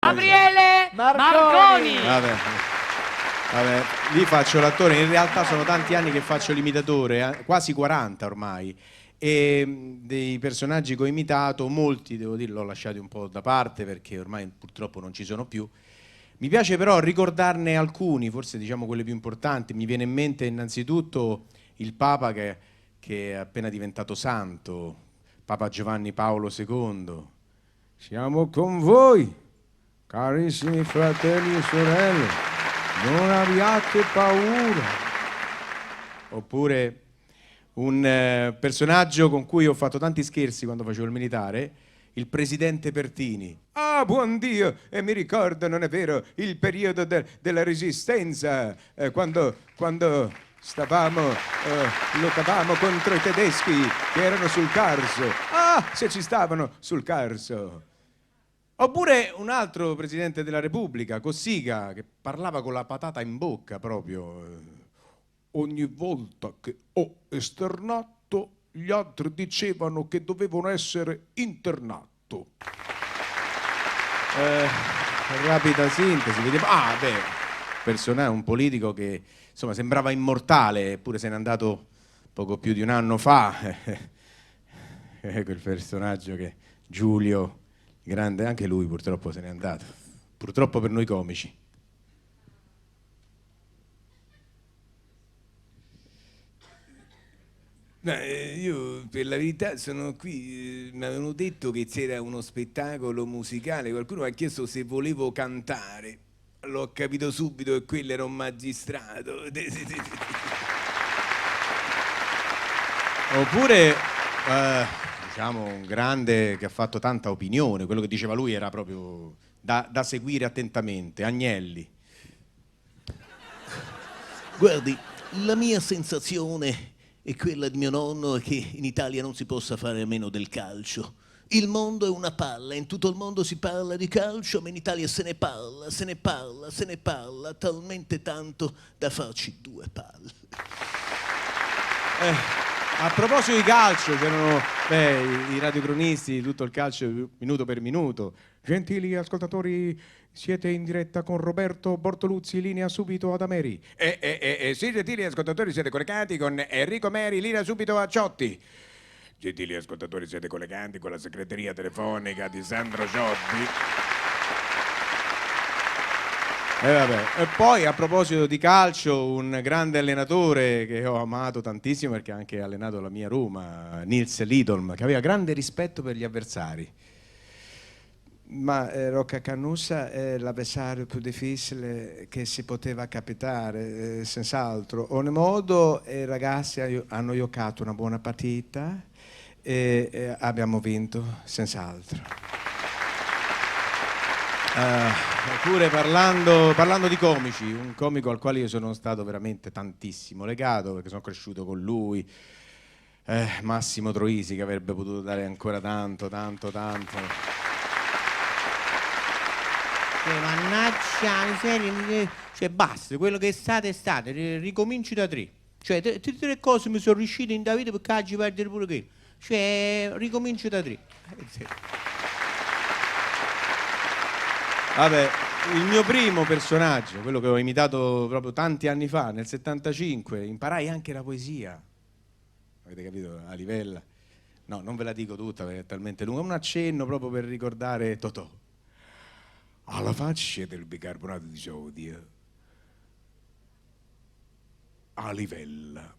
Gabriele Marconi. Vabbè, lì faccio l'attore, in realtà sono tanti anni che faccio l'imitatore, quasi 40 ormai, e dei personaggi che ho imitato, molti, devo dire, l'ho lasciati un po' da parte perché ormai purtroppo non ci sono più. Mi piace però ricordarne alcuni, forse diciamo quelli più importanti. Mi viene in mente innanzitutto il Papa che è appena diventato santo, Papa Giovanni Paolo II. Siamo con voi, carissimi fratelli e sorelle, non abbiate paura. Oppure un personaggio con cui ho fatto tanti scherzi quando facevo il militare, il presidente Pertini. Ah, buon Dio! E mi ricordo, non è vero, il periodo della Resistenza, quando lottavamo contro i tedeschi che erano sul Carso. Ah, se ci stavano sul Carso. Oppure un altro presidente della Repubblica, Cossiga, che parlava con la patata in bocca proprio. Ogni volta che ho esternato, gli altri dicevano che dovevano essere internato. Rapida sintesi, vediamo. Un politico che insomma sembrava immortale, eppure se n'è andato poco più di un anno fa. Quel personaggio che Giulio, grande, anche lui purtroppo se n'è andato. Purtroppo per noi comici. Io per la verità sono qui, mi avevano detto che c'era uno spettacolo musicale, qualcuno mi ha chiesto se volevo cantare, l'ho capito subito che quello era un magistrato. Oppure diciamo un grande che ha fatto tanta opinione, quello che diceva lui era proprio da seguire attentamente, Agnelli. Guardi, la mia sensazione è quella di mio nonno, è che in Italia non si possa fare a meno del calcio. Il mondo è una palla, in tutto il mondo si parla di calcio, ma in Italia se ne parla, talmente tanto da farci due palle. A proposito di calcio, c'erano i radiocronisti, tutto il calcio minuto per minuto. Gentili ascoltatori, siete in diretta con Roberto Bortoluzzi, linea subito ad Ameri. Sì, gentili ascoltatori, siete collegati con Enrico Meri, linea subito a Ciotti. Gentili ascoltatori, siete collegati con la segreteria telefonica di Sandro Ciotti. E poi a proposito di calcio, un grande allenatore che ho amato tantissimo perché ha anche allenato la mia Roma, Nils Lidolm, che aveva grande rispetto per gli avversari. Ma Rocca Cannussa è l'avversario più difficile che si poteva capitare, senz'altro. Ogni modo i ragazzi hanno giocato una buona partita e abbiamo vinto, senz'altro. Oppure parlando di comici, un comico al quale io sono stato veramente tantissimo legato perché sono cresciuto con lui, Massimo Troisi, che avrebbe potuto dare ancora tanto. Mannaggia miseria, cioè basta, quello che è stato, ricominci da 3. Cioè, tre cose mi sono riuscite in da vita perché oggi perdere pure quello. Cioè, ricomincio da 3. Vabbè, il mio primo personaggio, quello che ho imitato proprio tanti anni fa, nel 75, imparai anche la poesia. Avete capito? A livella. No, non ve la dico tutta perché è talmente lunga, un accenno proprio per ricordare Totò. Alla faccia del bicarbonato di sodio, a livella,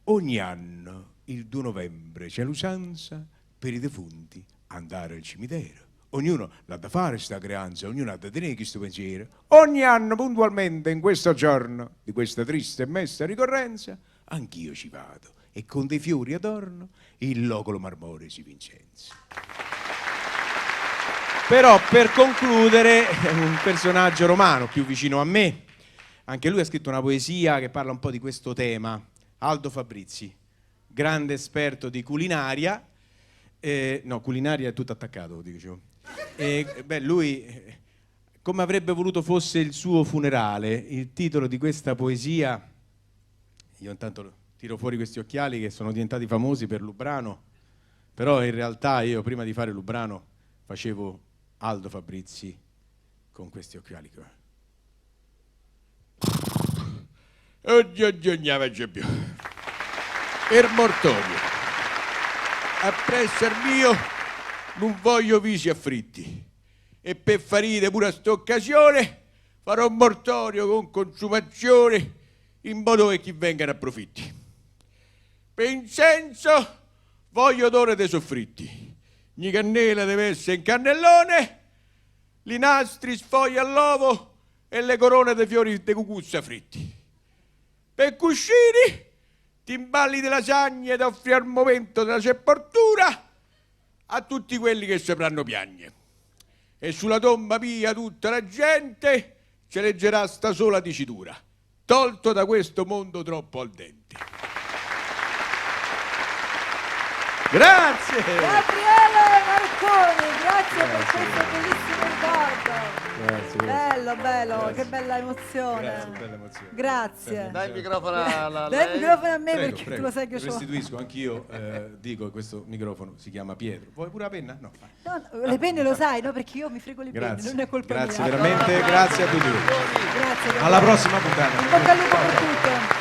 ogni anno il 2 novembre c'è l'usanza per i defunti andare al cimitero. Ognuno l'ha da fare sta creanza, ognuno ha da tenere questo pensiero. Ogni anno puntualmente in questo giorno di questa triste e mesta ricorrenza anch'io ci vado e con dei fiori adorno il locolo marmoreo si Vincenzo. Però per concludere, un personaggio romano più vicino a me, anche lui ha scritto una poesia che parla un po' di questo tema, Aldo Fabrizi, grande esperto di culinaria, no, culinaria è tutto attaccato, dicevo. Lui, come avrebbe voluto fosse il suo funerale, il titolo di questa poesia, io intanto tiro fuori questi occhiali che sono diventati famosi per Lubrano, però in realtà io prima di fare Lubrano facevo Aldo Fabrizi con questi occhiali qua. Oddio, non la faccio più. Il mortorio. Appresso al mio non voglio visi affritti. E per farire pure a sta occasione farò un mortorio con consumazione in modo che chi vengano approfitti. Per incenso voglio odore dei soffritti. Gli cannella deve essere in cannellone, li nastri sfoglia all'uovo e le corone dei fiori di cucuzza fritti. Per cuscini, timballi di lasagne da offrire al momento della sepoltura a tutti quelli che sapranno piagne. E sulla tomba mia tutta la gente ci leggerà sta sola dicitura: tolto da questo mondo troppo al dente. Grazie! Gabriele Marconi, grazie per questo bellissimo ricordo. Grazie. Bello, bello, che bella emozione. Grazie, bella emozione. Grazie. Dai il microfono a Dai il microfono a me Prego, perché prego. tu lo sai che ho. Restituisco anch'io, dico che questo microfono si chiama Pietro. Vuoi pure la penna? No. No, le penne lo sai, no? Perché io mi frego le penne, Grazie. non è colpa Grazie mia. veramente, grazie a tutti. Grazie. Alla prossima puntata. In bocca al lupo per tutto.